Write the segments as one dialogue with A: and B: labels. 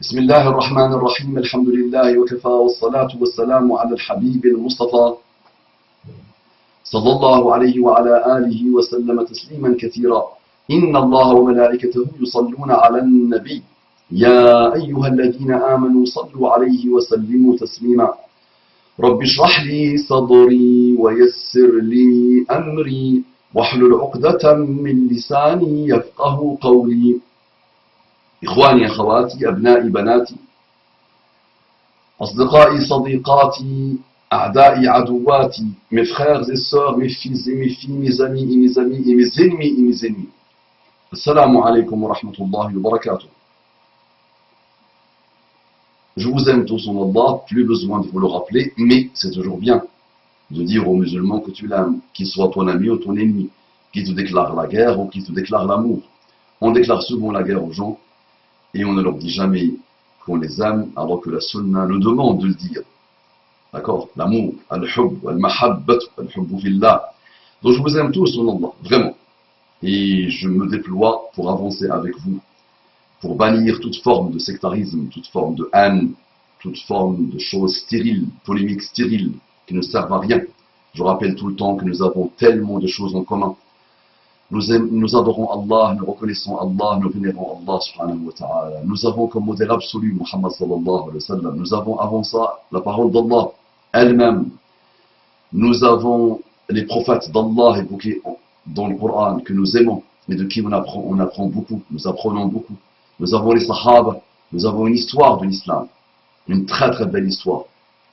A: بسم الله الرحمن الرحيم الحمد لله وكفى والصلاة والسلام على الحبيب المصطفى صلى الله عليه وعلى آله وسلم تسليما كثيرا إن الله وملائكته يصلون على النبي يا أيها الذين آمنوا صلوا عليه وسلموا تسليما رب اشرح لي صدري ويسر لي أمري واحلل عقدة من لساني يفقه قولي إخواني أخواتي أبنائي بناتي أصدقائي صديقاتي أعدائي عدواتي mes frères et sœurs, mes fils et mes filles, mes amis et mes amis et mes ennemis et mes ennemis. Assalamu alaikum wa rahmatullahi wa barakatuh. Je vous aime tous en Allah, plus besoin de vous le rappeler, mais c'est toujours bien de dire aux musulmans que tu l'aimes, qu'il soit ton ami ou ton ennemi, qu'il te déclare la guerre ou qu'il te déclare l'amour. On déclare souvent la guerre aux gens et on ne leur dit jamais qu'on les aime alors que la sunna nous demande de le dire. D'accord? L'amour, al-hubb, al-mahabbat, al-hubbu fillah. Donc je vous aime tous en Allah, vraiment. Et je me déploie pour avancer avec vous, pour bannir toute forme de sectarisme, toute forme de haine, toute forme de choses stériles, polémiques stériles, qui ne servent à rien. Je rappelle tout le temps que nous avons tellement de choses en commun. Nous adorons Allah, nous reconnaissons Allah, nous vénérons Allah subhanahu wa ta'ala. Nous avons comme modèle absolu Muhammad sallallahu alayhi wa sallam. Nous avons avant ça la parole d'Allah elle-même. Nous avons les prophètes d'Allah évoqués dans le Coran que nous aimons et de qui on apprend beaucoup, nous apprenons beaucoup. Nous avons les Sahaba, nous avons une histoire de l'islam, une très très belle histoire,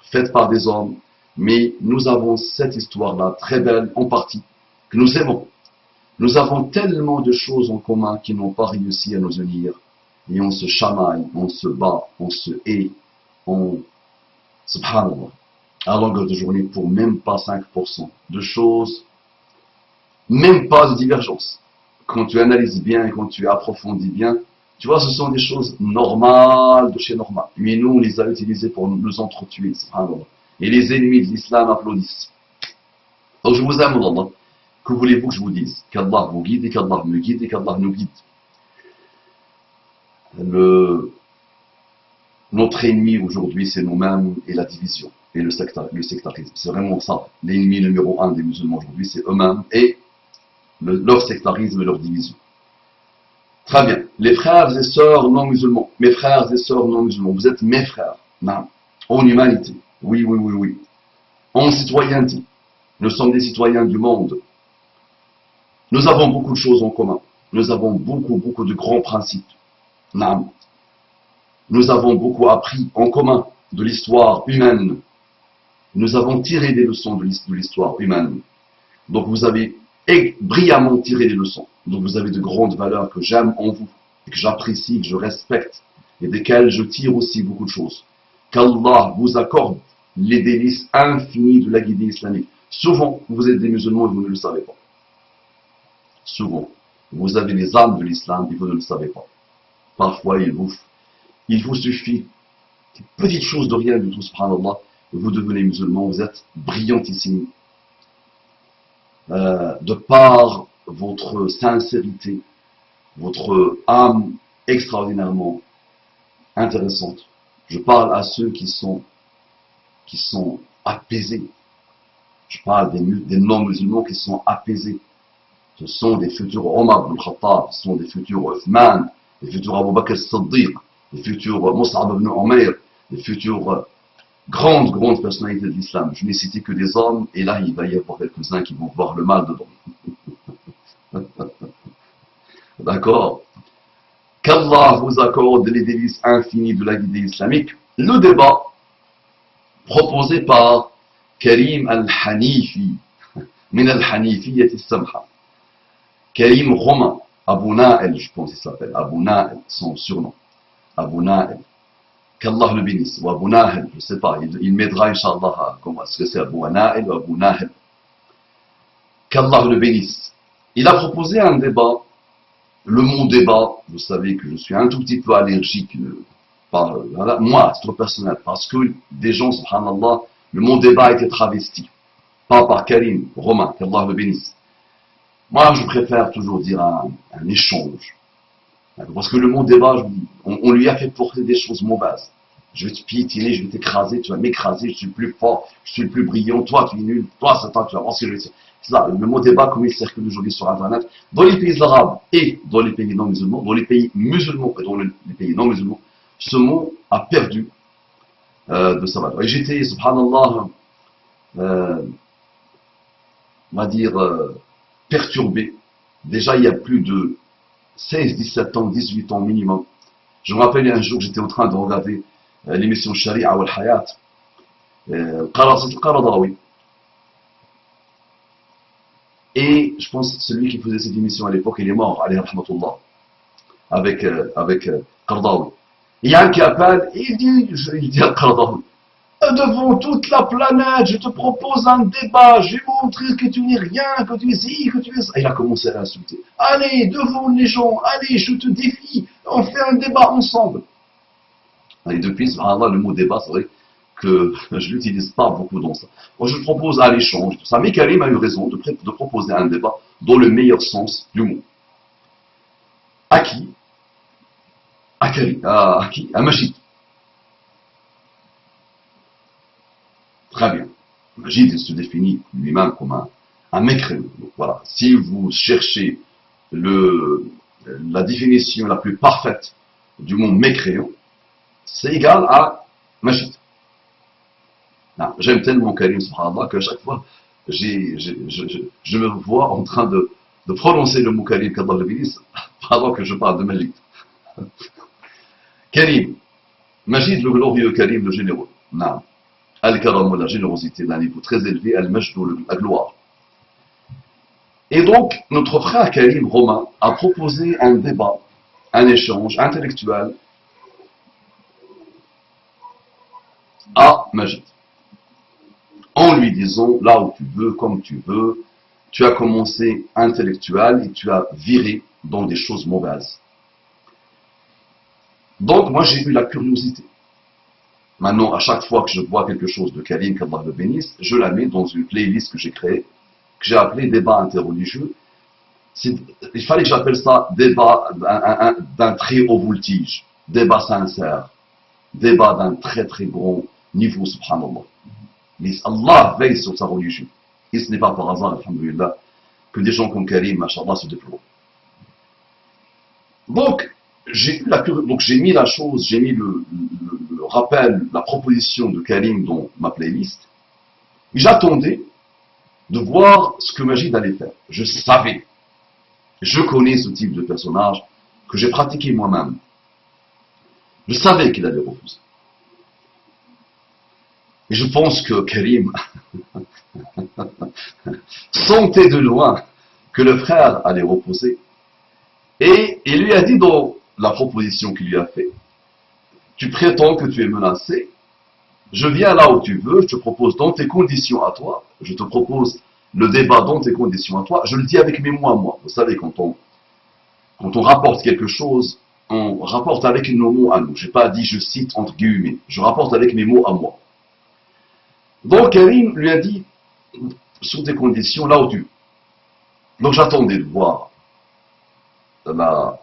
A: faite par des hommes, mais nous avons cette histoire-là très belle en partie, que nous aimons. Nous avons tellement de choses en commun qui n'ont pas réussi à nous unir. Et on se chamaille, on se bat, on se hait, subhanallah, à longueur de journée pour même pas 5% de choses, même pas de divergence. Quand tu analyses bien et quand tu approfondis bien, tu vois, ce sont des choses normales de chez normal. Mais nous, on les a utilisées pour nous entretuer, subhanallah. Et les ennemis de l'islam applaudissent. Donc je vous aime, Allah. Que voulez-vous que je vous dise? Qu'Allah vous guide et qu'Allah me guide et qu'Allah nous guide. Notre ennemi aujourd'hui, c'est nous-mêmes et la division et le sectarisme. C'est vraiment ça. L'ennemi numéro un des musulmans aujourd'hui, c'est eux-mêmes et leur sectarisme et leur division. Très bien. Les frères et sœurs non musulmans, mes frères et sœurs non musulmans, vous êtes mes frères. Non. En humanité. Oui, oui, oui, oui. En citoyenneté. Nous sommes des citoyens du monde. Nous avons beaucoup de choses en commun. Nous avons beaucoup de grands principes. Non. Nous avons beaucoup appris en commun de l'histoire humaine. Nous avons tiré des leçons de l'histoire humaine. Donc vous avez brillamment tiré des leçons. Donc vous avez de grandes valeurs que j'aime en vous, et que j'apprécie, que je respecte, et desquelles je tire aussi beaucoup de choses. Qu'Allah vous accorde les délices infinies de la guidée islamique. Souvent, vous êtes des musulmans et vous ne le savez pas. Souvent, vous avez les âmes de l'islam et vous ne le savez pas. Parfois, il vous suffit une petite chose de rien du tout, subhanallah, et vous devenez musulman, vous êtes brillantissime. De par votre sincérité, votre âme extraordinairement intéressante. Je parle à ceux qui sont apaisés. Je parle des non-musulmans qui sont apaisés. Ce sont des futurs Omar ibn Khattab, ce sont des futurs Uthman, des futurs Abu Bakr as-Siddiq, des futurs Mus'ab ibn Umayr, des futurs grandes personnalités de l'islam. Je n'ai cité que des hommes, et là il va y avoir quelques-uns qui vont voir le mal dedans. D'accord? Qu'Allah vous accorde les délices infinies de la guidée islamique. Le débat proposé par Karim al-Hanifi, min al-Hanifiyyati as-Samha. Karim Romain, Abu Na'el, je pense qu'il s'appelle, Abu Na'el, son surnom, Abu Na'el. Qu'Allah le bénisse, ou Abu Na'el, je ne sais pas, il m'aidera, Inch'Allah, est-ce que c'est Abu Na'el ou Abu Na'el. Qu'Allah le bénisse. Il a proposé un débat, le mot débat, vous savez que je suis un tout petit peu allergique, moi, à titre personnel, parce que des gens, subhanallah, le mot débat a été travesti, pas par Karim Romain, qu'Allah le bénisse. Moi, je préfère toujours dire un échange. Parce que le mot débat, on lui a fait porter des choses mauvaises. Je vais te piétiner, je vais t'écraser, tu vas m'écraser, je suis le plus fort, je suis le plus brillant, toi tu es nul, toi c'est toi, tu vas voir ce que je vais dire. C'est ça, le mot débat, comme il circule aujourd'hui sur Internet, dans les pays arabes et dans les pays non musulmans, dans les pays musulmans et dans les pays non musulmans, ce mot a perdu de sa valeur. Et j'étais, subhanallah, on va dire, perturbé. Déjà, il y a plus de 16, 17 ans, 18 ans minimum. Je me rappelle un jour, j'étais en train de regarder l'émission Sharia ou Al-Hayat, Qarasat al-Qaradawi. Et je pense que celui qui faisait cette émission à l'époque, il est mort, alayhi rahmatullah, avec Qaradawi. Il y a un qui appelle, il dit à Qaradawi, devant toute la planète, je te propose un débat, je vais montrer que tu n'es rien, que tu es ci, que tu es ça. Il a commencé à l'insulter. Allez, devant les gens, allez, je te défie, on fait un débat ensemble. Et depuis, subhanallah, le mot débat, c'est vrai que je l'utilise pas beaucoup dans ça. Moi, je propose à l'échange, tout ça. Mais Karim a eu raison de proposer un débat dans le meilleur sens du mot. À qui? À Karim, à qui? À Majid. Très bien. Majid, il se définit lui-même comme un mécréant. Donc voilà, si vous cherchez la définition la plus parfaite du mot mécréant, c'est égal à Majid. J'aime tellement Karim, subhanallah, qu'à chaque fois, je me vois en train de prononcer le mot Karim, qu'Allah le bénisse, pendant que je parle de Majid. Karim, Majid, le glorieux, Karim, le généreux. Non. Al-Karam, la générosité d'un niveau très élevé, Al-Majd, la gloire. Et donc, notre frère Karim Romain a proposé un débat, un échange intellectuel à Majid. En lui disant, là où tu veux, comme tu veux, tu as commencé intellectuel et tu as viré dans des choses mauvaises. Donc, moi, j'ai eu la curiosité. Maintenant, à chaque fois que je vois quelque chose de Karim, qu'Allah le bénisse, je la mets dans une playlist que j'ai créée, que j'ai appelée débat interreligieux. Il fallait que j'appelle ça débat d'un très haut voltige, débat sincère, débat d'un très très grand niveau, subhanallah. Mais Allah veille sur sa religion. Et ce n'est pas par hasard, alhamdulillah, que des gens comme Karim, machallah, se déploient. Donc, j'ai mis la chose, j'ai mis le rappel, la proposition de Karim dans ma playlist. J'attendais de voir ce que Majid allait faire. Je savais. Je connais ce type de personnage que j'ai pratiqué moi-même. Je savais qu'il allait refuser. Et je pense que Karim sentait de loin que le frère allait reposer. Et il lui a dit dans la proposition qu'il lui a faite, tu prétends que tu es menacé, je viens là où tu veux, je te propose dans tes conditions à toi, je te propose le débat dans tes conditions à toi, je le dis avec mes mots à moi. Vous savez, quand on rapporte quelque chose, on rapporte avec nos mots à nous. Je n'ai pas dit je cite entre guillemets, je rapporte avec mes mots à moi. Donc Karim lui a dit, sous des conditions là où tu veux. Donc j'attendais de voir la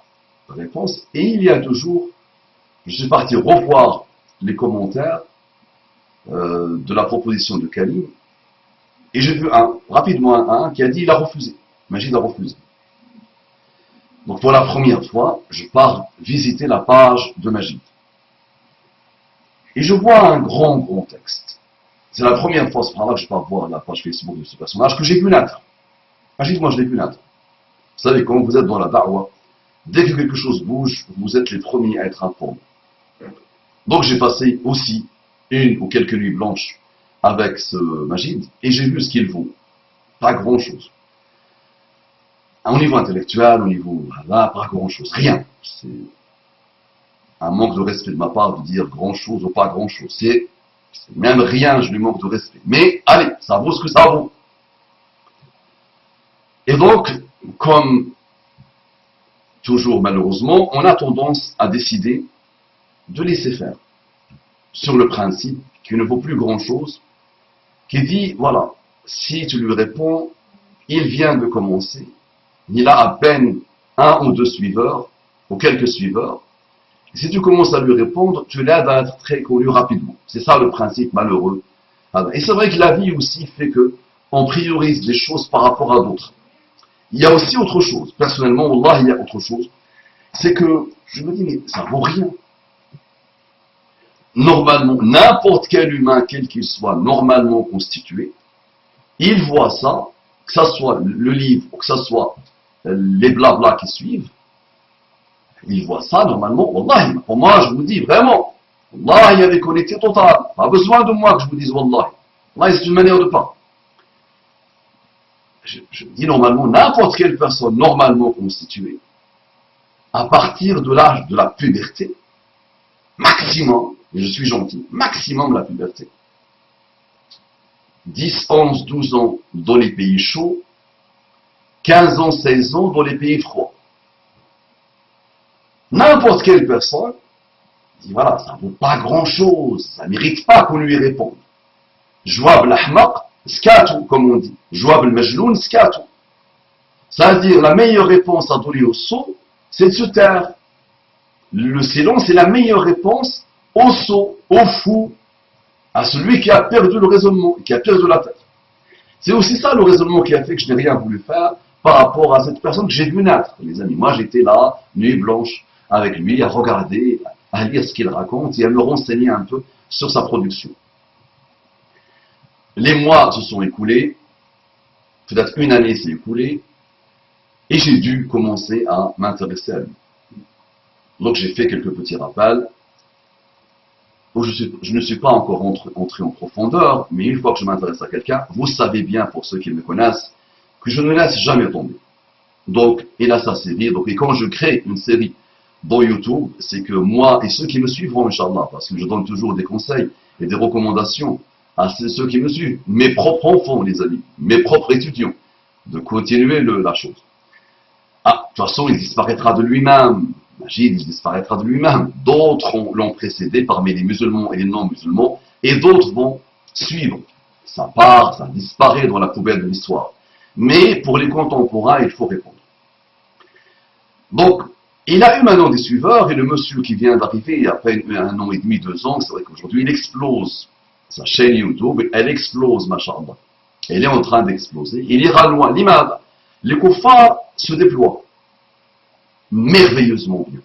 A: réponse, et il y a 2 jours, je suis parti revoir les commentaires de la proposition de Karim, et j'ai vu rapidement un qui a dit il a refusé. Majid a refusé. Donc pour la première fois, je pars visiter la page de Majid. Et je vois un grand texte. C'est la première fois, c'est par là que je pars voir la page Facebook de ce personnage que j'ai vu naître. Majid, moi je l'ai vu naître. Vous savez, quand vous êtes dans la da'wah, dès que quelque chose bouge, vous êtes les premiers à être informés. Donc j'ai passé aussi 1 ou quelques nuits blanches avec ce Majid, et j'ai vu ce qu'il vaut. Pas grand chose. Au niveau intellectuel, au niveau là, pas grand chose. Rien. C'est un manque de respect de ma part de dire grand chose ou pas grand chose. C'est même rien, je lui manque de respect. Mais allez, ça vaut ce que ça vaut. Et donc, comme toujours malheureusement, on a tendance à décider de laisser faire. Sur le principe qu'il ne vaut plus grand chose, qui dit, voilà, si tu lui réponds, il vient de commencer, il a à peine 1 ou 2 suiveurs, ou quelques suiveurs. Et si tu commences à lui répondre, tu l'aides à être très connu rapidement. C'est ça le principe malheureux. Et c'est vrai que la vie aussi fait que on priorise les choses par rapport à d'autres. Il y a aussi autre chose. Personnellement, Wallah, il y a autre chose. C'est que je me dis, mais ça vaut rien. Normalement, n'importe quel humain, quel qu'il soit, normalement constitué, il voit ça, que ce soit le livre, ou que ce soit les blablas qui suivent, il voit ça normalement. Wallah, pour moi, je vous dis vraiment, Wallah, il y avait connecté total. Pas besoin de moi que je vous dise Wallah. Wallah, c'est une manière de pas. Je dis normalement, n'importe quelle personne normalement constituée, à partir de l'âge de la puberté, maximum, et je suis gentil, maximum la puberté, 10, 11, 12 ans dans les pays chauds, 15 ans, 16 ans dans les pays froids. N'importe quelle personne dit voilà, ça ne vaut pas grand chose, ça ne mérite pas qu'on lui réponde. Jouab l'ahmaq, skatou, comme on dit. Jouab al-majloun, skatou. Ça veut dire la meilleure réponse à donner au sot, c'est de se taire. Le silence, c'est la meilleure réponse au sot, au fou, à celui qui a perdu le raisonnement, qui a perdu la tête. C'est aussi ça le raisonnement qui a fait que je n'ai rien voulu faire par rapport à cette personne que j'ai vu naître, les amis. Moi, j'étais là, nuit blanche, avec lui, à regarder, à lire ce qu'il raconte et à me renseigner un peu sur sa production. Les mois se sont écoulés, peut-être une année s'est écoulée, et j'ai dû commencer à m'intéresser à lui. Donc j'ai fait quelques petits rappels, où je ne suis pas encore entré en profondeur, mais une fois que je m'intéresse à quelqu'un, vous savez bien, pour ceux qui me connaissent, que je ne laisse jamais tomber. Donc, il a sa série, donc, et quand je crée une série dans YouTube, c'est que moi et ceux qui me suivront, Inch'Allah, parce que je donne toujours des conseils et des recommandations à ceux qui me suivent, mes propres enfants, les amis, mes propres étudiants, de continuer la chose. Ah, de toute façon, il disparaîtra de lui-même. Majid, il disparaîtra de lui-même. D'autres l'ont précédé parmi les musulmans et les non-musulmans, et d'autres vont suivre. Ça part, ça disparaît dans la poubelle de l'histoire. Mais pour les contemporains, il faut répondre. Donc, il a eu maintenant des suiveurs, et le monsieur qui vient d'arriver il y a à peine 1 an et demi, 2 ans, c'est vrai qu'aujourd'hui, il explose. Sa chaîne YouTube, elle explose, machallah. Elle est en train d'exploser. Il ira loin. L'imam, les kuffars se déploient merveilleusement bien.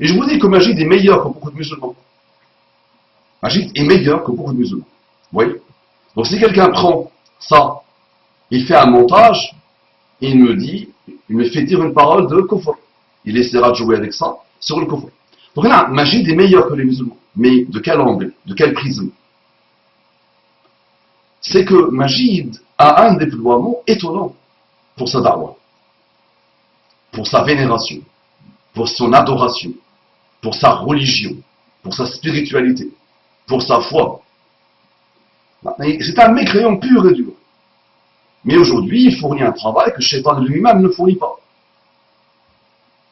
A: Et je vous dis que Majid est meilleur que beaucoup de musulmans. Majid est meilleur que beaucoup de musulmans. Vous voyez? Donc si quelqu'un prend ça, il fait un montage, il me fait dire une parole de kufr. Il essaiera de jouer avec ça sur le kufr. Donc là, Majid est meilleur que les musulmans. Mais de quel angle? De quel prisme? C'est que Majid a un déploiement étonnant pour sa da'wah, pour sa vénération, pour son adoration, pour sa religion, pour sa spiritualité, pour sa foi. C'est un mécréant pur et dur. Mais aujourd'hui, il fournit un travail que Shaitan lui-même ne fournit pas.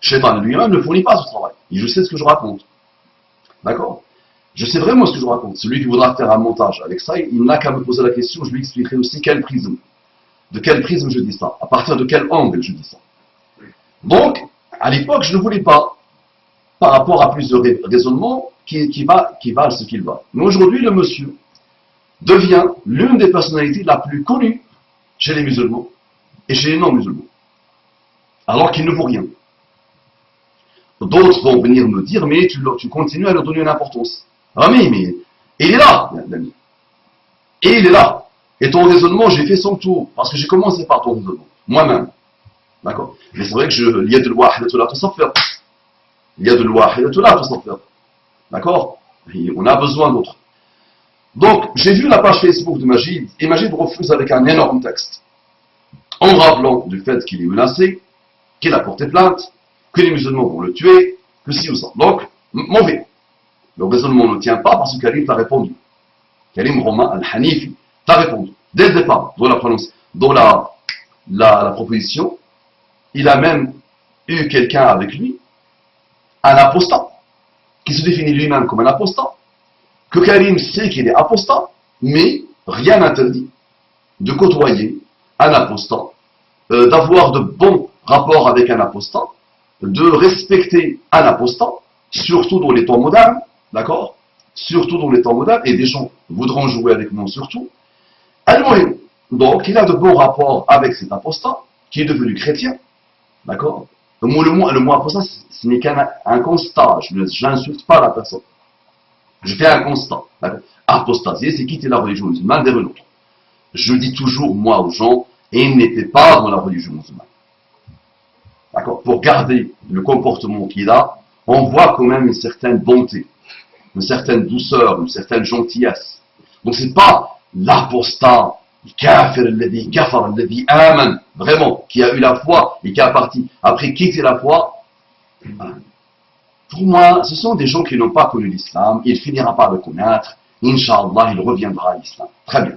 A: Shaitan lui-même ne fournit pas ce travail. Et je sais ce que je raconte. D'accord? Je sais vraiment ce que je raconte. Celui qui voudra faire un montage avec ça, il n'a qu'à me poser la question, je lui expliquerai aussi quel prisme. De quel prisme je dis ça? À partir de quel angle je dis ça? Donc, à l'époque, je ne voulais pas, par rapport à plusieurs raisonnements, qui valent ce qu'il va. Mais aujourd'hui, le monsieur devient l'une des personnalités la plus connues chez les musulmans et chez les non-musulmans. Alors qu'il ne vaut rien. D'autres vont venir me dire, mais tu continues à leur donner une importance. Ah mais il est là, l'ami. Et il est là. Et ton raisonnement, j'ai fait son tour, parce que j'ai commencé par ton raisonnement, moi-même. D'accord? Mais c'est vrai que il y a de l'wahidatu la tusaffir. Il y a de l'wahidatu la tusaffir. D'accord? On a besoin d'autres. Donc, j'ai vu la page Facebook de Majid, et Majid refuse avec un énorme texte. En rappelant du fait qu'il est menacé, qu'il a porté plainte, que les musulmans vont le tuer, que si ou ça. Donc, mauvais. Le raisonnement ne tient pas parce que Karim t'a répondu. Karim Romain Al-Hanifi t'a répondu. Dès le départ, dans la proposition, il a même eu quelqu'un avec lui, un apostat, qui se définit lui-même comme un apostat, que Karim sait qu'il est apostat, mais rien n'interdit de côtoyer un apostat, d'avoir de bons rapports avec un apostat, de respecter un apostat, surtout dans les temps modernes, d'accord? Surtout dans les temps modernes, et des gens voudront jouer avec moi surtout. Al-Muhim, donc il a de bons rapports avec cet apostat, qui est devenu chrétien, d'accord? Le mot apostat, ce n'est qu'un constat, je n'insulte pas la personne. Je fais un constat. Apostasier, c'est quitter la religion musulmane vers une autre. Je dis toujours, moi, aux gens, il n'était pas dans la religion musulmane. D'accord? Pour garder le comportement qu'il a, on voit quand même une certaine bonté, une certaine douceur, une certaine gentillesse. Donc c'est pas l'apostat, le kafir, le kafar, le aman, vraiment, qui a eu la foi et qui a parti après quitter la foi. Pour moi, ce sont des gens qui n'ont pas connu l'islam, il finira par le connaître, Inch'Allah, il reviendra à l'islam. Très bien.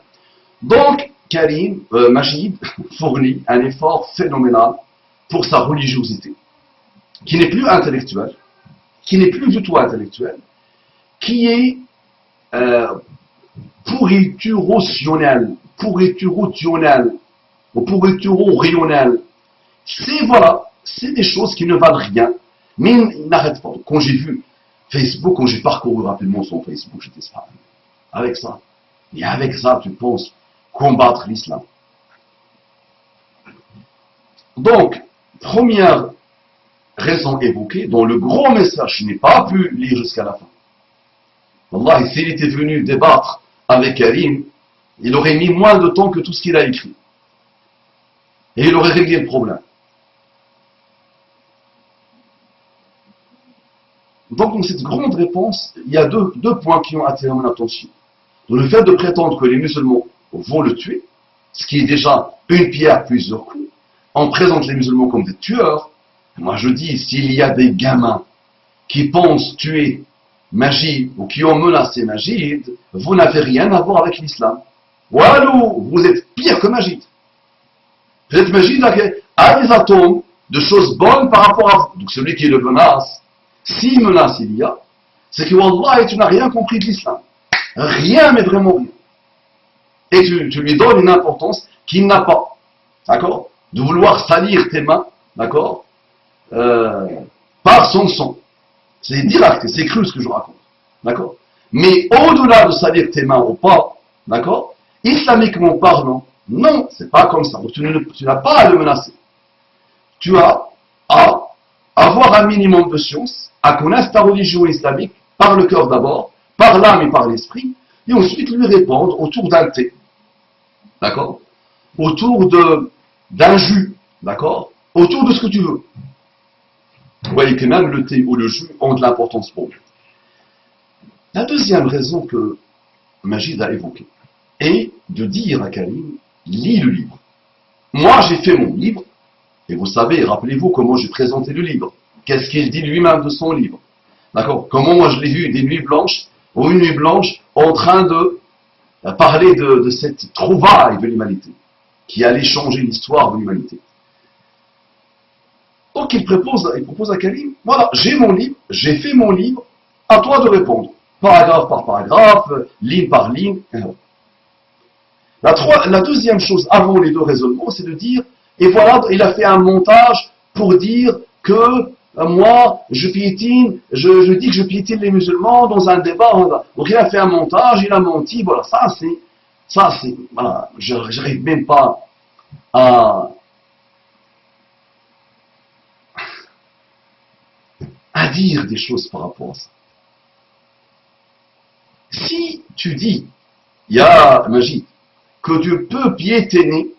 A: Donc, Karim, Majid, fournit un effort phénoménal pour sa religiosité, qui n'est plus intellectuelle, qui n'est plus du tout intellectuelle, qui est pourriturationnelle, ou pourriturorionnelle. C'est, voilà, c'est des choses qui ne valent rien, mais il n'arrête pas. Quand j'ai vu Facebook, quand j'ai parcouru rapidement son Facebook, j'étais ça. Avec ça. Et avec ça, tu penses combattre l'islam. Donc, première raison évoquée, dont le gros message, je n'ai pas pu lire jusqu'à la fin. Wallah, s'il était venu débattre avec Karim, il aurait mis moins de temps que tout ce qu'il a écrit. Et il aurait réglé le problème. Donc, dans cette grande réponse, il y a deux points qui ont attiré mon attention. Donc, le fait de prétendre que les musulmans vont le tuer, ce qui est déjà une pierre plusieurs coups, on présente les musulmans comme des tueurs. Moi, je dis, s'il y a des gamins qui pensent tuer Majid ou qui ont menacé Majid, vous n'avez rien à voir avec l'islam. Walou, vous êtes pire que Majid. Vous êtes Majid a des atomes de choses bonnes par rapport à vous. Donc celui qui le menace, si menace il y a, c'est que Wallah, tu n'as rien compris de l'islam. Rien, mais vraiment rien. Et tu lui donnes une importance qu'il n'a pas. D'accord? De vouloir salir tes mains, d'accord? Par son sang. C'est direct, c'est cru ce que je raconte. D'accord? Mais au-delà de salir tes mains ou pas, d'accord? Islamiquement parlant, non, c'est pas comme ça. Donc tu n'as pas à le menacer. Tu as à avoir un minimum de science, à connaître ta religion islamique, par le cœur d'abord, par l'âme et par l'esprit, et ensuite lui répondre autour d'un thé. D'accord? Autour d'un jus. D'accord? Autour de ce que tu veux. Vous voyez que même le thé ou le jus ont de l'importance pour lui. La deuxième raison que Majid a évoquée est de dire à Karim, lis le livre. Moi, j'ai fait mon livre, et vous savez, rappelez-vous comment j'ai présenté le livre. Qu'est-ce qu'il dit lui-même de son livre? D'accord? Comment moi je l'ai vu des nuits blanches, ou une nuit blanche, en train de parler de cette trouvaille de l'humanité, qui allait changer l'histoire de l'humanité. Donc il propose à Karim, voilà, j'ai mon livre, j'ai fait mon livre, à toi de répondre. Paragraphe par paragraphe, ligne par ligne. La deuxième chose, avant les deux raisonnements, c'est de dire, et voilà, il a fait un montage pour dire que moi, je piétine, je dis que je piétine les musulmans dans un débat. Donc il a fait un montage, il a menti, voilà, ça c'est, voilà, j'arrive même pas à dire des choses par rapport à ça. Si tu dis, il y a Majid, que tu peux piétiner,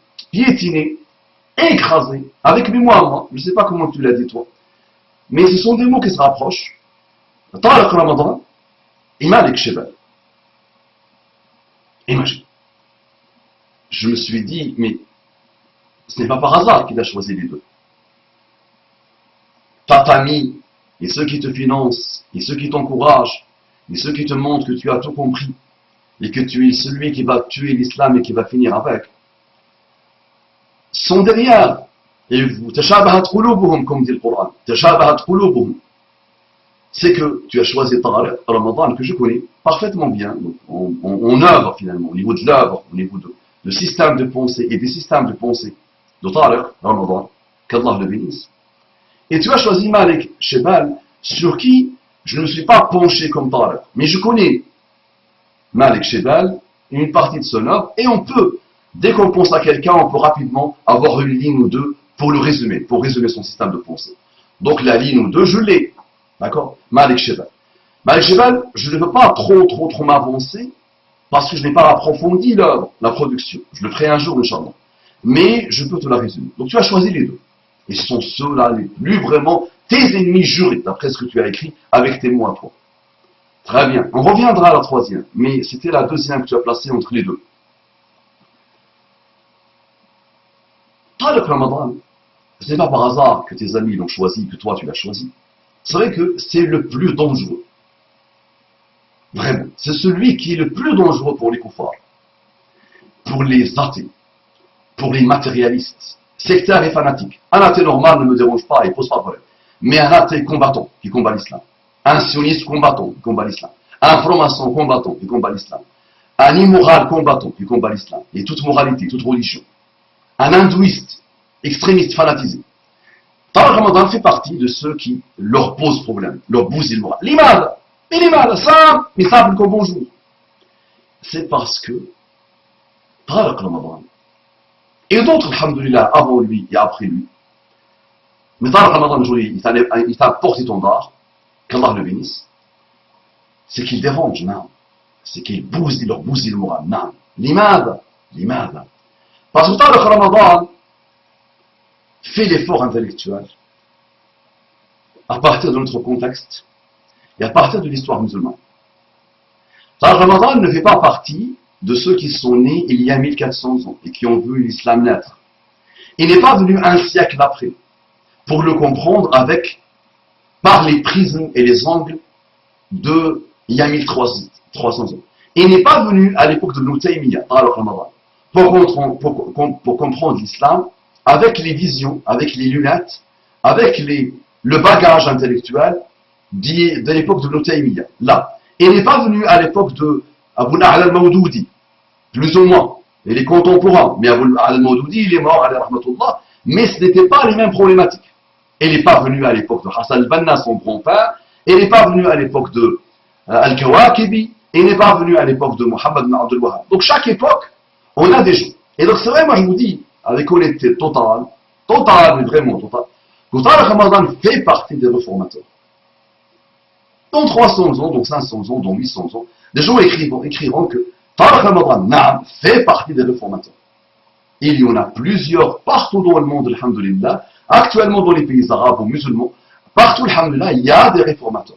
A: écraser, avec mes mots à moi, je ne sais pas comment tu l'as dit toi, mais ce sont des mots qui se rapprochent. Tariq Ramadan et Malik Shebal. Imagine. Je me suis dit, mais ce n'est pas par hasard qu'il a choisi les deux. Ta famille, et ceux qui te financent, et ceux qui t'encouragent, et ceux qui te montrent que tu as tout compris, et que tu es celui qui va tuer l'islam et qui va finir avec, sont derrière. Et vous, tashabahat qulubuhum, comme dit le Coran. Tashabahat qulubuhum. C'est que tu as choisi Tariq Ramadan, que je connais parfaitement bien. Donc on œuvre finalement, au niveau de l'œuvre, au niveau de système de pensée et des systèmes de pensée de Tariq Ramadan, qu'Allah le bénisse. Et tu as choisi Malik Shebal, sur qui je ne me suis pas penché comme Tariq. Mais je connais Malik Shebal, une partie de son œuvre, et on peut, dès qu'on pense à quelqu'un, on peut rapidement avoir une ligne ou deux pour le résumer, pour résumer son système de pensée. Donc la ligne ou deux, je l'ai. D'accord? Malik Shebal. Malik Shebal, je ne veux pas trop m'avancer, parce que je n'ai pas approfondi l'œuvre, la production. Je le ferai un jour, Inch'Allah. Mais je peux te la résumer. Donc tu as choisi les deux. Et ce sont ceux-là les plus vraiment tes ennemis jurés, d'après ce que tu as écrit, avec tes mots à toi. Très bien. On reviendra à la troisième, mais c'était la deuxième que tu as placée entre les deux. Tariq Ramadan, ce n'est pas par hasard que tes amis l'ont choisi, que toi tu l'as choisi. C'est vrai que c'est le plus dangereux. Vraiment. C'est celui qui est le plus dangereux pour les koufars, pour les athées, pour les matérialistes, sectaires et fanatiques. Un athée normal ne me dérange pas, il ne pose pas de problème. Mais un athée combattant qui combat l'islam, un sioniste combattant qui combat l'islam, un franc-maçon combattant qui combat l'islam, un immoral combattant qui combat l'islam, et toute moralité, toute religion, un hindouiste, extrémiste, fanatisé. Tariq Ramadan fait partie de ceux qui leur posent problème, leur bousillent le moral. L'imam, mais l'imam, ça, mais ça, comme bonjour. C'est parce que Tariq Ramadan, et d'autres, alhamdoulilah, avant lui et après lui, mais Tariq Ramadan, aujourd'hui, il est un porte-étendard, qu'Allah le bénisse, c'est qu'il dérange, non. C'est qu'il leur bousille le moral, non. L'imam, parce que Tariq Ramadan fait l'effort intellectuel à partir de notre contexte et à partir de l'histoire musulmane. Tariq Ramadan ne fait pas partie de ceux qui sont nés il y a 1400 ans et qui ont vu l'islam naître. Il n'est pas venu un siècle après pour le comprendre par les prismes et les angles de il y a 1300 ans. Il n'est pas venu à l'époque de Ibn Taymiyyah, Tariq Ramadan, pour comprendre l'islam avec les visions, avec les lunettes, avec le bagage intellectuel de l'époque de Ibn Taymiyyah. Là. Il n'est pas venu à l'époque de Abu al-A'la al-Mawdoudi, plus ou moins. Il est contemporain, mais Abu al-A'la al-Mawdoudi, il est mort, alayhi rahmatullah, mais ce n'était pas les mêmes problématiques. Il n'est pas venu à l'époque de Hassan al-Banna, son grand-père, il n'est pas venu à l'époque de Al-Kawakibi, il n'est pas venu à l'époque de Muhammad ibn Abdul Wahhab. Donc chaque époque, on a des gens. Et donc c'est vrai, moi je vous dis, avec honnêteté totale, mais vraiment totale, que Tariq Ramadan fait partie des réformateurs. Dans 300 ans, dans 500 ans, dans 800 ans, des gens écriront que Tariq Ramadan fait partie des réformateurs. Il y en a plusieurs partout dans le monde, alhamdulillah, actuellement dans les pays arabes ou musulmans, partout, alhamdulillah, il y a des réformateurs.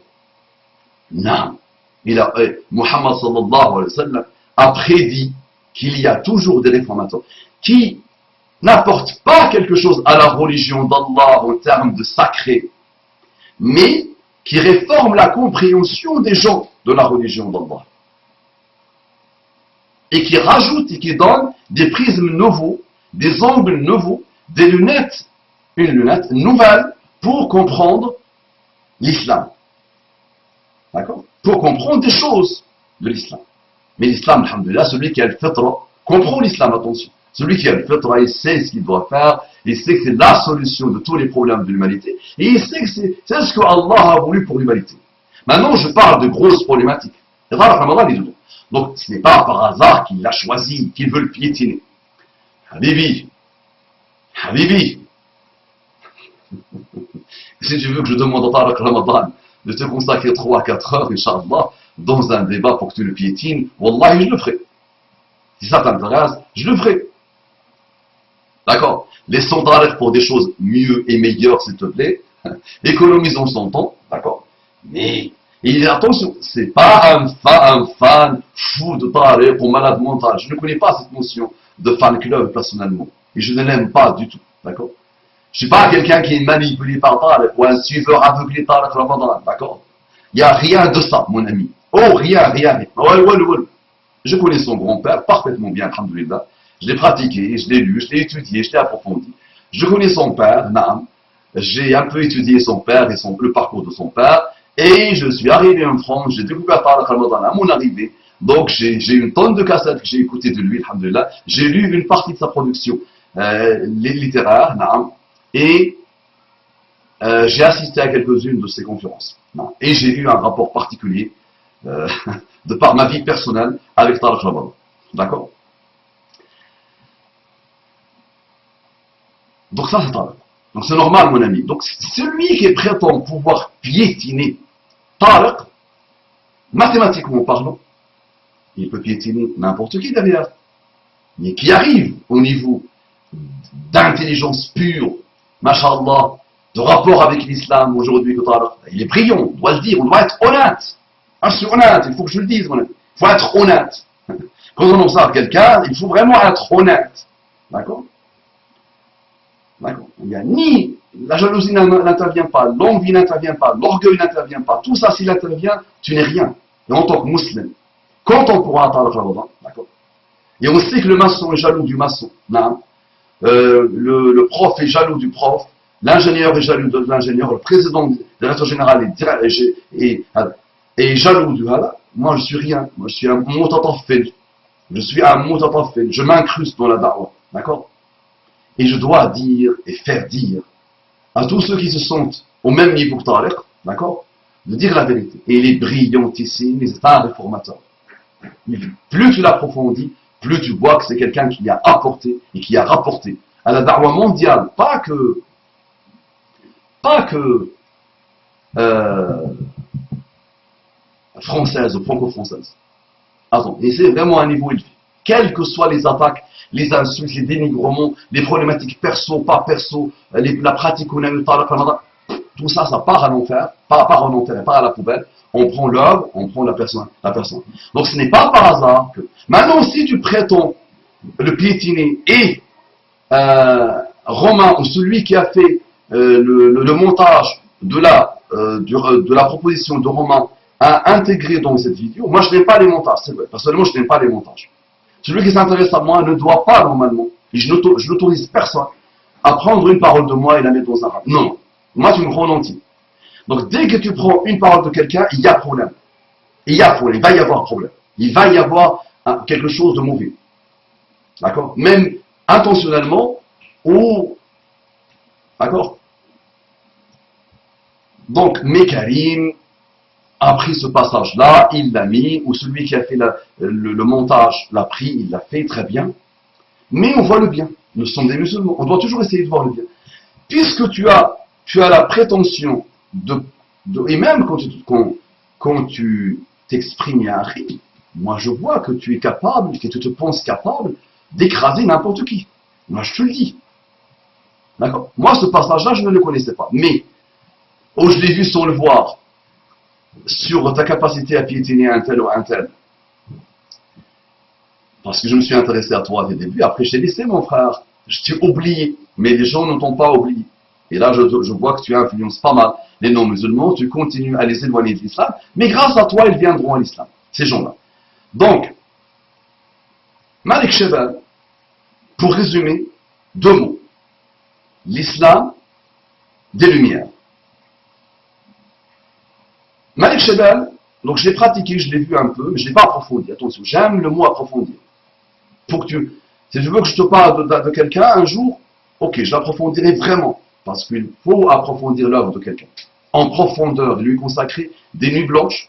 A: Non. Muhammad sallallahu alayhi wa sallam a prédit qu'il y a toujours des réformateurs qui n'apportent pas quelque chose à la religion d'Allah en termes de sacré, mais qui réforment la compréhension des gens de la religion d'Allah. Et qui rajoutent et qui donnent des prismes nouveaux, des angles nouveaux, des lunettes, une lunette nouvelle pour comprendre l'islam. D'accord? Pour comprendre des choses de l'islam. Mais l'islam, alhamdulillah, celui qui a le fitra, comprend l'islam, attention. Celui qui a le fitra, il sait ce qu'il doit faire, il sait que c'est la solution de tous les problèmes de l'humanité, et il sait que c'est ce que Allah a voulu pour l'humanité. Maintenant, je parle de grosses problématiques. Donc, ce n'est pas par hasard qu'il l'a choisi, qu'il veut le piétiner. Habibi, si tu veux que je demande à Tariq Ramadan de te consacrer 3 à 4 heures, Inch'Allah, dans un débat pour que tu le piétines, Wallahi, je le ferai. Si ça t'intéresse, je le ferai. D'accord? Laissons Tariq pour des choses mieux et meilleures, s'il te plaît. Économisons son temps, d'accord? Mais, attention, c'est pas un fan fou de Tariq ou malade mental. Je ne connais pas cette notion de fan club personnellement. Et je ne l'aime pas du tout, d'accord? Je ne suis pas quelqu'un qui est manipulé par Tariq ou un suiveur aveuglé par Tariq Ramadan, d'accord? Il n'y a rien de ça, mon ami. Oh, rien. Je connais son grand-père parfaitement bien, alhamdoulilah. Je l'ai pratiqué, je l'ai lu, je l'ai étudié, je l'ai approfondi. Je connais son père, Naam. J'ai un peu étudié son père et le parcours de son père. Et je suis arrivé en France, j'ai découvert Tariq Ramadan à mon arrivée. Donc j'ai une tonne de cassettes que j'ai écoutées de lui, alhamdoulilah. J'ai lu une partie de sa production littéraire, Naam. Et j'ai assisté à quelques-unes de ces conférences. Et j'ai eu un rapport particulier, de par ma vie personnelle, avec Tariq Ramadan. D'accord? Donc ça, c'est Tariq. Donc c'est normal, mon ami. Donc celui qui prétend pouvoir piétiner Tariq, mathématiquement parlant, il peut piétiner n'importe qui derrière. Mais qui arrive au niveau d'intelligence pure, mashallah, de rapport avec l'islam aujourd'hui, il est brillant, on doit le dire, on doit être honnête. Ah, je suis honnête, il faut que je le dise, mon ami. Il faut être honnête. Quand on observe quelqu'un, il faut vraiment être honnête. D'accord? D'accord. Il n'y a ni la jalousie n'intervient pas, l'envie n'intervient pas, l'orgueil n'intervient pas. Tout ça, s'il intervient, tu n'es rien. Et en tant que musulman, quand on pourra atteindre le Ramadan, d'accord? Et on sait que le maçon est jaloux du maçon. Non. Le prof est jaloux du prof. L'ingénieur est jaloux de l'ingénieur. Le président de la direction générale est jaloux du hala. Moi, je suis rien. Moi, je suis un mutatafil. Je suis un mutatafil. Je m'incruste dans la da'wah. D'accord? Et je dois dire et faire dire à tous ceux qui se sentent au même niveau que Tariq, d'accord, de dire la vérité. Et il est brillantissime, c'est un réformateur. Plus tu l'approfondis, plus tu vois que c'est quelqu'un qui a apporté et qui a rapporté à la da'wah mondiale, pas que française ou franco-française. Attends, et c'est vraiment un niveau élevé. Quelles que soient les attaques, les insultes, les dénigrements, les problématiques perso, pas perso, la pratique qu'on a eu, tout ça, ça part à l'enfer, part en enfer, part à la poubelle. On prend l'œuvre, on prend la personne. Donc ce n'est pas par hasard que... Maintenant, si tu prétends le piétiner et Romain, ou celui qui a fait le montage de la proposition de Romain, a intégré dans cette vidéo, moi je n'aime pas les montages, c'est vrai. Personnellement, je n'aime pas les montages. Celui qui s'intéresse à moi ne doit pas normalement, et je n'autorise personne à prendre une parole de moi et la mettre dans un rap. Non, moi tu me prends en entier. Donc dès que tu prends une parole de quelqu'un, il y a problème. Il va y avoir problème. Il va y avoir quelque chose de mauvais. D'accord? Même intentionnellement ou... D'accord? Donc, Mekarim a pris ce passage-là, il l'a mis, ou celui qui a fait le montage l'a pris, il l'a fait très bien. Mais on voit le bien. Nous sommes des musulmans. On doit toujours essayer de voir le bien. Puisque tu as la prétention et même quand tu t'exprimes à un rythme, moi je vois que tu es capable, que tu te penses capable d'écraser n'importe qui. Moi je te le dis. D'accord? Moi ce passage-là, je ne le connaissais pas. Mais, je l'ai vu sans le voir, sur ta capacité à piétiner un tel ou un tel. Parce que je me suis intéressé à toi dès le début. Après, je t'ai laissé, mon frère. Je t'ai oublié. Mais les gens ne t'ont pas oublié. Et là, je vois que tu influences pas mal les non-musulmans. Tu continues à les éloigner de l'islam. Mais grâce à toi, ils viendront à l'islam. Ces gens-là. Donc, Malik Chebal, pour résumer, 2 mots. L'islam des Lumières. Malik Chebal, donc je l'ai pratiqué, je l'ai vu un peu, mais je ne l'ai pas approfondi. Attention, j'aime le mot approfondir. Si je veux que je te parle de quelqu'un un jour, ok, je l'approfondirai vraiment. Parce qu'il faut approfondir l'œuvre de quelqu'un. En profondeur, lui consacrer des nuits blanches,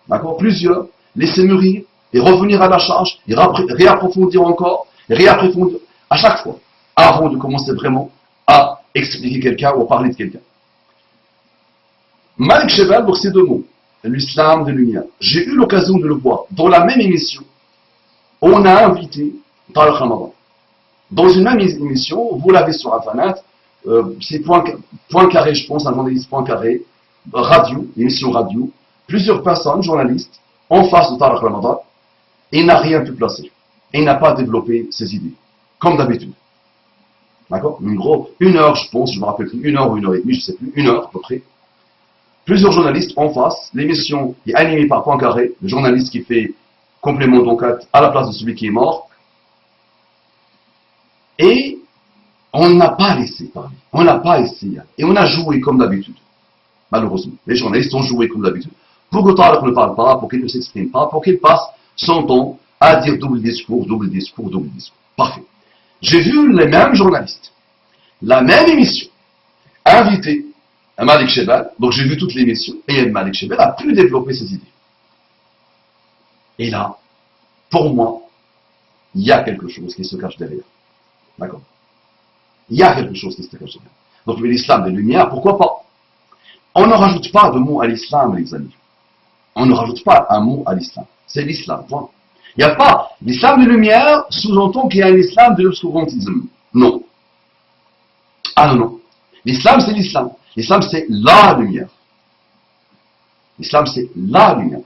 A: d'accord, plusieurs, laisser mûrir, et revenir à la charge, et réapprofondir encore, et réapprofondir à chaque fois, avant de commencer vraiment à expliquer quelqu'un ou à parler de quelqu'un. Malik Chebal, donc ces 2 mots, l'islam des Lumières. J'ai eu l'occasion de le voir dans la même émission. On a invité Tariq Ramadan. Dans une même émission, vous l'avez sur Internet, c'est point carré, je pense, un journaliste point carré, radio, émission radio, plusieurs personnes, journalistes, en face de Tariq Ramadan, et il n'a rien pu placer. Et il n'a pas développé ses idées, comme d'habitude. D'accord? Une heure, je pense, je me rappelle plus, 1 heure ou 1 heure et demie, je ne sais plus, 1 heure à peu près. Plusieurs journalistes en face, l'émission est animée par Poincaré, le journaliste qui fait complément d'enquête à la place de celui qui est mort. Et on n'a pas laissé parler, on n'a pas essayé. Et on a joué comme d'habitude. Malheureusement, les journalistes ont joué comme d'habitude. Pour que Tariq ne parle pas, pour qu'il ne s'exprime pas, pour qu'il passe son temps à dire double discours, double discours, double discours. Parfait. J'ai vu les mêmes journalistes, la même émission, invités Malik Shebal, donc j'ai vu toutes les missions, et Malik Shebal a pu développer ses idées. Et là, pour moi, il y a quelque chose qui se cache derrière. D'accord? Il y a quelque chose qui se cache derrière. Donc l'islam des Lumières, pourquoi pas? On ne rajoute pas de mots à l'islam, les amis. On ne rajoute pas un mot à l'islam. C'est l'islam, point. Il n'y a pas. L'islam des Lumières sous-entend qu'il y a un islam de l'obscurantisme. Non. Ah non, non. L'islam, c'est l'islam. L'islam, c'est la lumière. L'islam, c'est la lumière.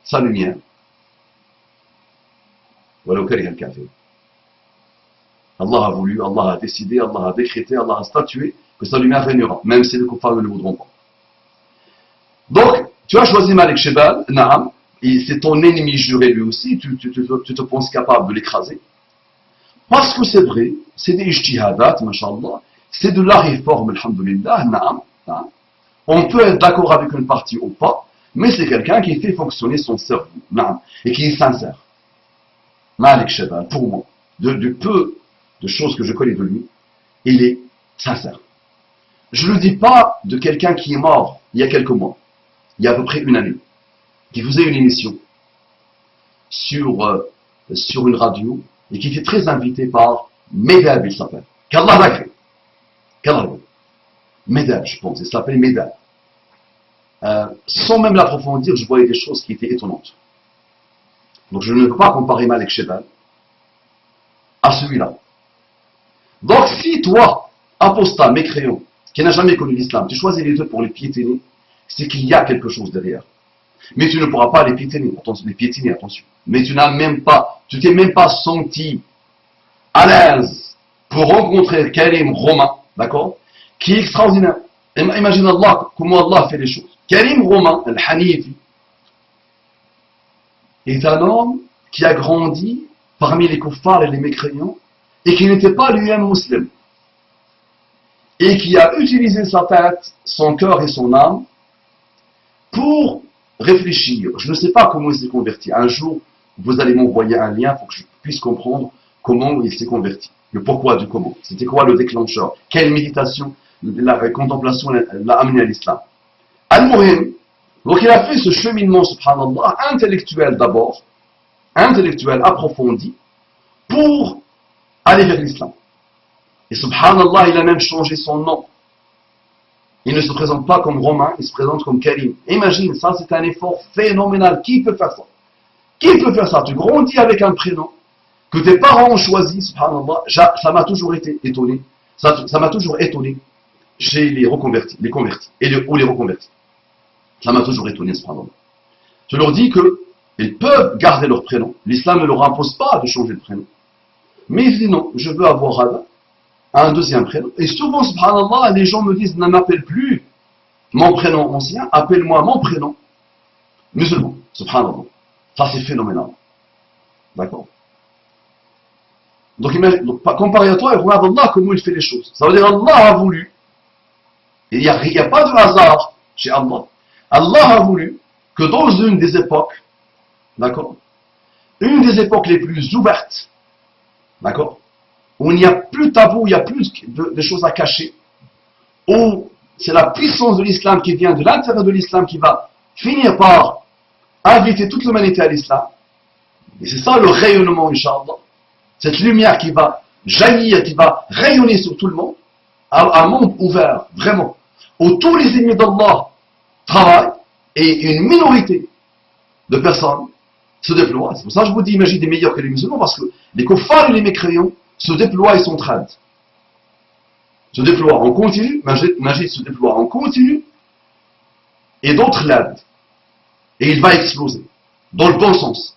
A: Sa lumière. Allah a voulu, Allah a décidé, Allah a décrété, Allah a statué que sa lumière régnera, même si les kuffars ne le voudront pas. Donc, tu as choisi Malik Shebal, Naam, et c'est ton ennemi juré lui aussi, tu te penses capable de l'écraser. Parce que c'est vrai, c'est des ijtihadat, mashallah, c'est de la réforme, alhamdulillah, Naam. On peut être d'accord avec une partie ou pas, mais c'est quelqu'un qui fait fonctionner son cerveau, Naam, et qui est sincère. Malik Shebal, pour moi, du peu de choses que je connais de lui, il est sincère. Je ne le dis pas de quelqu'un qui est mort il y a quelques mois, il y a à peu près une année, qui faisait une émission sur une radio et qui était très invité par Medab, il s'appelle. Qu'Allah l'a créé. Qu'Allah. Medab, je pense, il s'appelle Medab. Sans même l'approfondir, je voyais des choses qui étaient étonnantes. Donc je ne peux pas comparer Malik Shebal à celui-là. Donc si toi, apostat, mécréant, qui n'a jamais connu l'islam, tu choisis les deux pour les piétiner, c'est qu'il y a quelque chose derrière. Mais tu ne pourras pas les piétiner, attention. Mais tu t'es même pas senti à l'aise pour rencontrer Karim Romain, d'accord, qui est extraordinaire. Imagine Allah, comment Allah fait les choses. Karim Romain, Al-Hanifi, est un homme qui a grandi parmi les kuffars et les mécréants et qui n'était pas lui-même musulman. Et qui a utilisé sa tête, son cœur et son âme pour réfléchir. Je ne sais pas comment il s'est converti. Un jour, vous allez m'envoyer un lien pour que je puisse comprendre comment il s'est converti. Le pourquoi du comment. C'était quoi le déclencheur? Quelle méditation, la contemplation l'a amené à l'islam? Al-Muhim, donc il a fait ce cheminement, subhanallah, intellectuel d'abord, intellectuel approfondi, pour aller vers l'islam. Et subhanallah, il a même changé son nom. Il ne se présente pas comme Romain, il se présente comme Karim. Imagine, ça c'est un effort phénoménal. Qui peut faire ça? Qui peut faire ça? Tu grandis avec un prénom que tes parents ont choisi, subhanallah. Ça m'a toujours été étonné. Ça m'a toujours étonné chez les reconvertis, ou les reconvertis. Ça m'a toujours étonné, subhanallah. Je leur dis qu'ils peuvent garder leur prénom. L'islam ne leur impose pas de changer de prénom. Mais ils disent non, je veux avoir Allah, un deuxième prénom. Et souvent, subhanallah, les gens me disent, ne m'appelle plus mon prénom ancien, appelle-moi mon prénom musulman. Subhanallah. Ça, c'est phénoménal. D'accord? Donc, comparé à toi, et regarde Allah comment il fait les choses. Ça veut dire Allah a voulu. Il n'y a pas de hasard chez Allah. Allah a voulu que dans une des époques, d'accord, une des époques les plus ouvertes, d'accord, où il n'y a plus de tabou, il n'y a plus de choses à cacher, où c'est la puissance de l'islam qui vient de l'intérieur de l'islam qui va finir par inviter toute l'humanité à l'islam. Et c'est ça le rayonnement, Inch'Allah. Cette lumière qui va jaillir, qui va rayonner sur tout le monde, un monde ouvert, vraiment, où tous les ennemis d'Allah travaillent et une minorité de personnes se déploient. C'est pour ça que je vous dis, imagine des meilleurs que les musulmans, parce que les kuffars et les mécréants se déploient et s'entraident. Se déploient en continu, Majid se déploie en continu, et d'autres l'aident. Et il va exploser, dans le bon sens.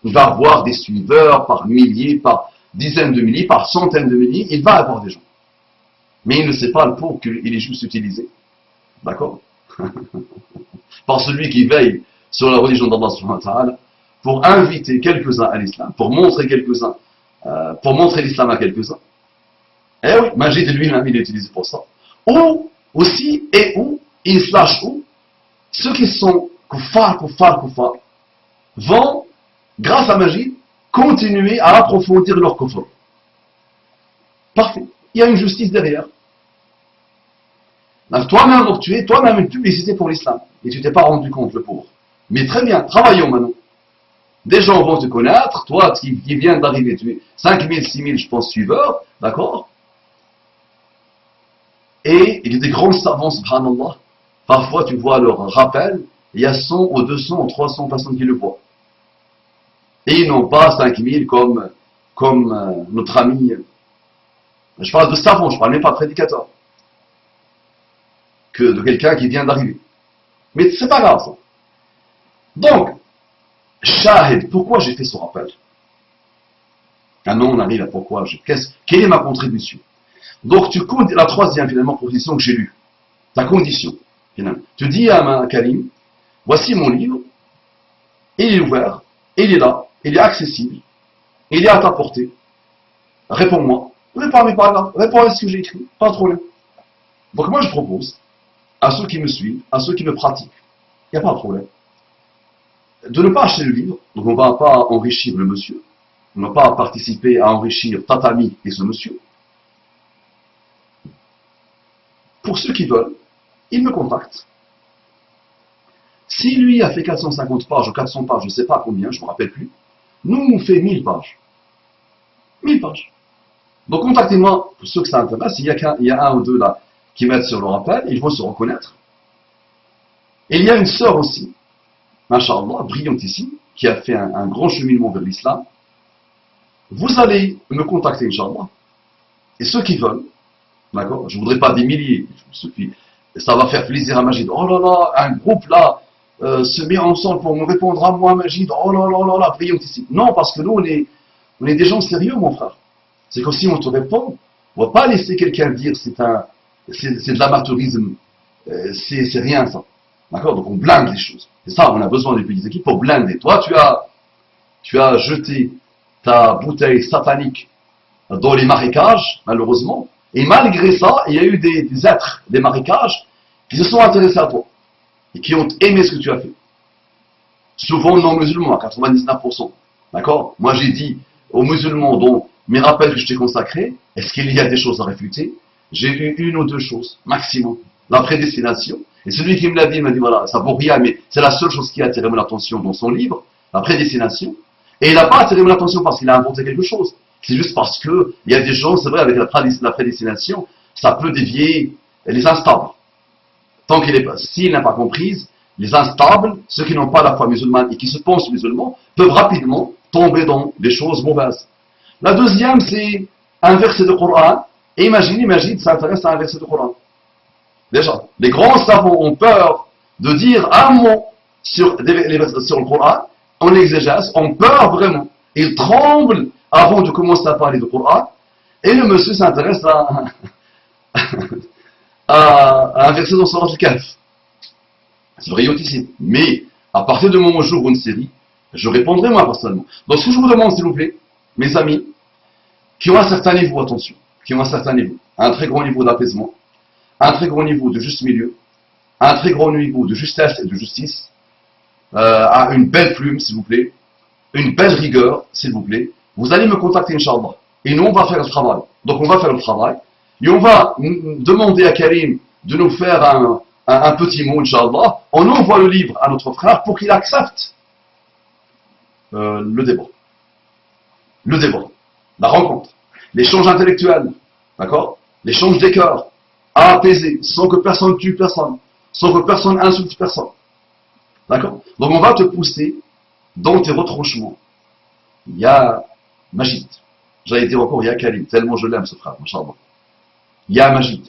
A: Il va avoir des suiveurs par milliers, par dizaines de milliers, par centaines de milliers, il va avoir des gens. Mais il ne sait pas le pauvre qu'il est juste utilisé. D'accord? Par celui qui veille sur la religion d'Allah subhanahu wa ta'ala, pour inviter quelques-uns à l'islam, pour montrer quelques-uns, pour montrer l'islam à quelques-uns. Eh oui, Majid lui-même, il est utilisé pour ça. Ou aussi, il se lâche où ceux qui sont kuffar, vont, grâce à Majid, continuer à approfondir leur kufr. Parfait. Il y a une justice derrière. Donc, toi-même, donc, tu es toi-même une publicité pour l'islam. Et tu t'es pas rendu compte, le pauvre. Mais très bien, travaillons maintenant. Des gens vont te connaître, toi qui viens d'arriver, tu es 5 000, 6 000, je pense, suiveurs, d'accord? Et il y a des grands savants, subhanallah. Parfois, tu vois leur rappel, il y a 100 ou 200 ou 300 personnes qui le voient. Et ils n'ont pas 5 000 comme notre ami. Je parle de savants, je parle même pas de prédicateur. Que de quelqu'un qui vient d'arriver. Mais c'est pas grave, ça. Donc, Shahid, pourquoi j'ai fait ce rappel? Ah non, on arrive à pourquoi. Quelle est ma contribution? Donc, la troisième, finalement, proposition que j'ai lue. Ta condition, finalement. Tu dis à Karim, voici mon livre, il est ouvert, il est là, il est accessible, il est à ta portée. Réponds-moi. Réponds, mais pas grave. Réponds à ce que j'ai écrit. Pas de problème. Donc, moi, je propose à ceux qui me suivent, à ceux qui me pratiquent, il n'y a pas de problème, de ne pas acheter le livre. Donc, on ne va pas enrichir le monsieur. On ne va pas participer à enrichir Tatami et ce monsieur. Pour ceux qui veulent, ils me contactent. Si lui a fait 450 pages ou 400 pages, je ne sais pas combien, je ne me rappelle plus, nous, on fait 1000 pages. 1000 pages. Donc, contactez-moi pour ceux que ça intéresse. Il y a un ou deux là qui mettent sur le rappel, ils vont se reconnaître. Et il y a une sœur aussi, Masha'Allah, brillantissime, qui a fait un grand cheminement vers l'islam. Vous allez me contacter, Inch'Allah. Et ceux qui veulent, d'accord, je ne voudrais pas des milliers, ça va faire plaisir à Majid. Oh là là, un groupe là se met ensemble pour me répondre à moi, Majid. Oh là là là là, brillantissime. Non, parce que nous, on est des gens sérieux, mon frère. C'est que si on te répond, on ne va pas laisser quelqu'un dire c'est de l'amateurisme, c'est rien ça. D'accord? Donc on blinde les choses. C'est ça, on a besoin des petites équipes pour blinder. Toi, tu as jeté ta bouteille satanique dans les marécages, malheureusement. Et malgré ça, il y a eu des êtres des marécages qui se sont intéressés à toi et qui ont aimé ce que tu as fait. Souvent non musulmans, à 99%. D'accord? Moi, j'ai dit aux musulmans dont mes rappels que je t'ai consacrés, est-ce qu'il y a des choses à réfuter? J'ai eu une ou deux choses, maximum. La prédestination. Et celui qui me l'a dit m'a dit, voilà, ça vaut rien, mais c'est la seule chose qui a attiré mon attention dans son livre, la prédestination. Et il n'a pas attiré mon attention parce qu'il a inventé quelque chose. C'est juste parce que il y a des gens, c'est vrai, avec la prédestination, ça peut dévier les instables. Tant qu'il est pas, s'il n'a pas comprise, les instables, ceux qui n'ont pas la foi musulmane et qui se pensent musulmans, peuvent rapidement tomber dans des choses mauvaises. La deuxième, c'est un verset de Coran. Et imagine, ça intéresse à un verset de Coran. Déjà, les grands savants ont peur de dire un mot sur le Coran, on l'exégèse, ont peur vraiment. Ils tremblent avant de commencer à parler du Coran, et le monsieur s'intéresse à un verset dans Surat Al-Kahf. C'est brillantissime. Mais, à partir du moment où j'ouvre une série, je répondrai moi personnellement. Donc, ce que je vous demande, s'il vous plaît, mes amis, qui ont un certain niveau, attention, qui ont un certain niveau, un très grand niveau d'apaisement, un très grand niveau de juste milieu, un très grand niveau de justesse et de justice, à une belle plume, s'il vous plaît, une belle rigueur, s'il vous plaît, vous allez me contacter, Inch'Allah. Et nous, on va faire le travail. Donc, on va faire le travail. Et on va demander à Karim de nous faire un petit mot, Inch'Allah. On envoie le livre à notre frère pour qu'il accepte le débat. Le débat. La rencontre. L'échange intellectuel. D'accord? L'échange des cœurs. À apaiser, sans que personne tue personne. Sans que personne insulte personne. D'accord? Donc, on va te pousser dans tes retranchements. Il y a Majid. J'allais dire encore, il y a Karim. Tellement je l'aime, ce frère, Inch'Allah. Il y a Majid.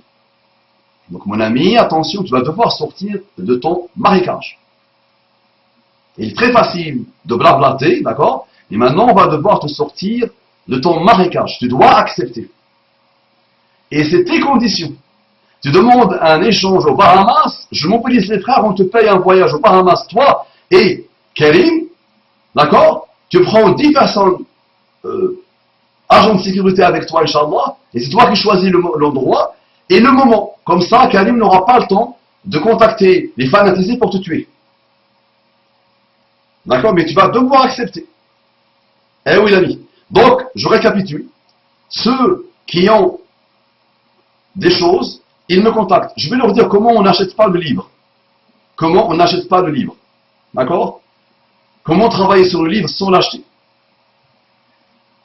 A: Donc, mon ami, attention, tu vas devoir sortir de ton marécage. Il est très facile de blablater, d'accord? Et maintenant, on va devoir te sortir de ton marécage. Tu dois accepter. Et c'est tes conditions. Tu demandes un échange aux Bahamas, je mobilise les frères, on te paye un voyage aux Bahamas, toi et Karim, d'accord? Tu prends 10 personnes, agents de sécurité avec toi, Inch'Allah, et c'est toi qui choisis l'endroit et le moment. Comme ça, Karim n'aura pas le temps de contacter les fanatisés pour te tuer. D'accord? Mais tu vas devoir accepter. Eh oui, l'ami. Donc, je récapitule. Ceux qui ont des choses Ils me contactent. Je vais leur dire comment on n'achète pas le livre. Comment on n'achète pas le livre. D'accord? Comment travailler sur le livre sans l'acheter.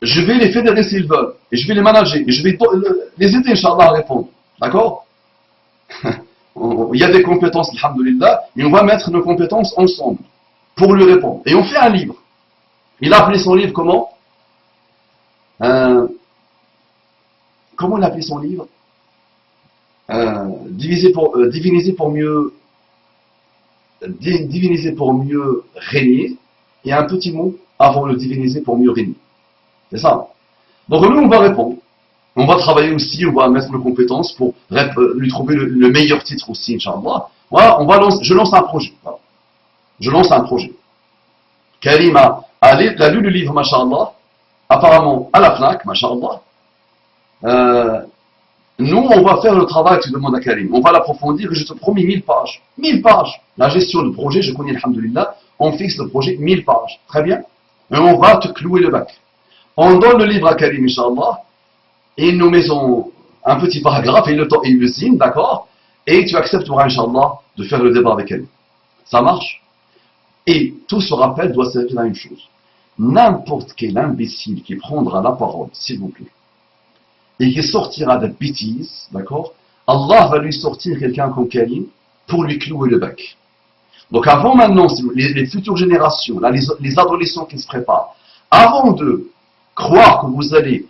A: Je vais les fédérer s'ils veulent. Et je vais les manager. Et je vais les aider, Inch'Allah, à répondre. D'accord? Il y a des compétences, alhamdoulilah, et on va mettre nos compétences ensemble pour lui répondre. Et on fait un livre. Il a appelé son livre comment? Comment il a appelé son livre? Diviniser pour mieux régner. Et un petit mot avant le diviniser pour mieux régner. C'est ça. Donc nous, on va répondre. On va travailler aussi, on va mettre nos compétences pour lui trouver le meilleur titre aussi, Inch'Allah. Voilà, je lance un projet. Voilà. Je lance un projet. Karim a lu le livre, Masha'Allah, apparemment à la FNAC, Masha'Allah. Nous, on va faire le travail que tu demandes à Karim. On va l'approfondir et je te promets 1000 pages. 1000 pages. La gestion du projet, je connais, alhamdoulilah, on fixe le projet 1000 pages. Très bien. Et on va te clouer le bac. On donne le livre à Karim, Inch'Allah, et nous mettons un petit paragraphe, et il le signe, d'accord? Et tu accepteras, Inch'Allah, de faire le débat avec elle. Ça marche? Et tout ce rappel doit servir à une chose. N'importe quel imbécile qui prendra la parole, s'il vous plaît, et qui sortira de bêtises, d'accord? Allah va lui sortir quelqu'un comme Karim pour lui clouer le bec. Donc avant maintenant, les futures générations, là, les adolescents qui se préparent, avant de croire que vous allez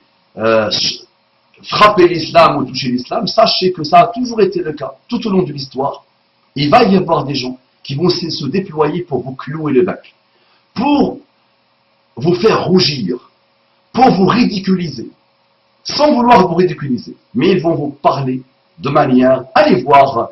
A: frapper l'islam ou toucher l'islam, sachez que ça a toujours été le cas tout au long de l'histoire. Il va y avoir des gens qui vont se déployer pour vous clouer le bec, pour vous faire rougir, pour vous ridiculiser, sans vouloir vous ridiculiser. Mais ils vont vous parler de manière, allez voir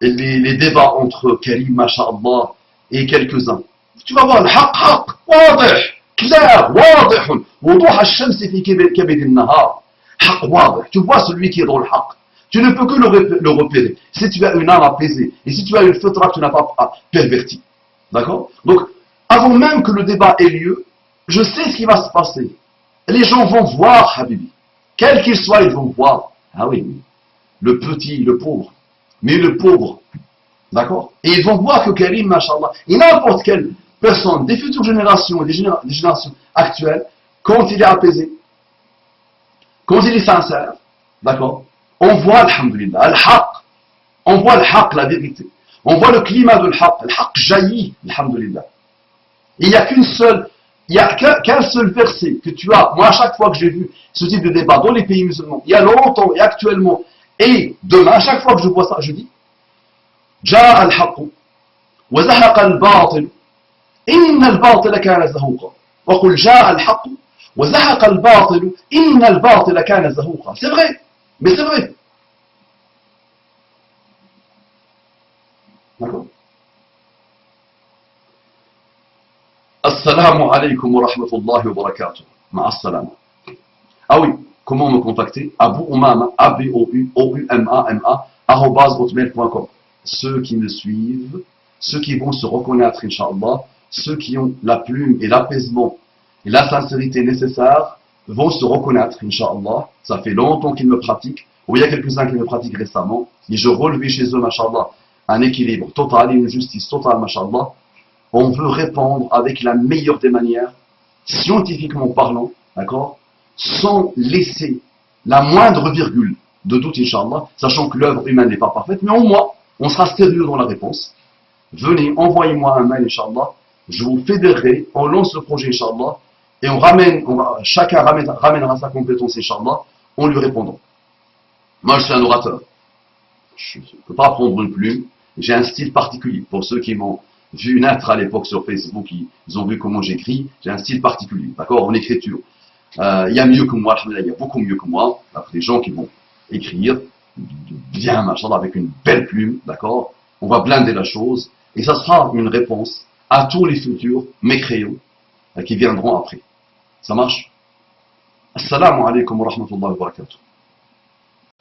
A: les débats entre Karim, Masha'Allah, et quelques-uns. Tu vas voir, le haq, wadih, clair, wadih, wuduh al-shams fi kabid al-nahar. Haq wadih. Tu vois celui qui est dans le haq. Tu ne peux que le repérer. Si tu as une âme apaisée, et si tu as une fitra que tu n'as pas pervertie. D'accord? Donc, avant même que le débat ait lieu, je sais ce qui va se passer. Les gens vont voir, Habibi. Quel qu'il soit, ils vont voir. Ah oui, le petit, le pauvre. Mais le pauvre. D'accord? Et ils vont voir que Karim, Masha'Allah, et n'importe quelle personne, des futures générations et des générations actuelles, quand il est apaisé, quand il est sincère, d'accord? On voit, alhamdulillah, al-haq. On voit al-haq, la vérité. On voit le climat de al-haq. Al-haq jaillit, alhamdulillah. Il n'y a qu'un seul verset que tu as. Moi, à chaque fois que j'ai vu ce type de débat dans les pays musulmans, il y a longtemps et actuellement, et demain, à chaque fois que je vois ça, je dis جاء الحق وزهق الباطل إن الباطل كان زهوقا وقل جاء الحق وزهق الباطل إن الباطل كان زهوقا. C'est vrai, mais c'est vrai. D'accord. Assalamu alaikum wa rahmatullahi wa barakatuh. Ma'assalam. Ah oui, comment me contacter? Abou Umama, @hotmail.com. Ceux qui me suivent, ceux qui vont se reconnaître, Inch'Allah, ceux qui ont la plume et l'apaisement et la sincérité nécessaires vont se reconnaître, Inch'Allah. Ça fait longtemps qu'ils me pratiquent, ou il y a quelques-uns qui me pratiquent récemment, et je relevais chez eux, Masha'Allah, un équilibre total et une justice totale, Masha'Allah. On veut répondre avec la meilleure des manières, scientifiquement parlant, d'accord, sans laisser la moindre virgule de doute, Inch'Allah, sachant que l'œuvre humaine n'est pas parfaite, mais au moins, on sera sérieux dans la réponse. Venez, envoyez-moi un mail, Inch'Allah. Je vous fédérerai, on lance le projet, Inch'Allah. Et chacun ramènera sa compétence, Inch'Allah, en lui répondant. Moi, je suis un orateur. Je ne peux pas prendre une plume. J'ai un style particulier. Pour ceux qui m'ont vu naître à l'époque sur Facebook, ils ont vu comment j'écris. J'ai un style particulier, d'accord, en écriture. Il y a mieux que moi, il y a beaucoup mieux que moi. Après, des gens qui vont écrire bien, machin, avec une belle plume, d'accord? On va blinder la chose, et ça sera une réponse à tous les futurs mécréants qui viendront après. Ça marche? Assalamu alaikum wa rahmatullahi wa barakatuh.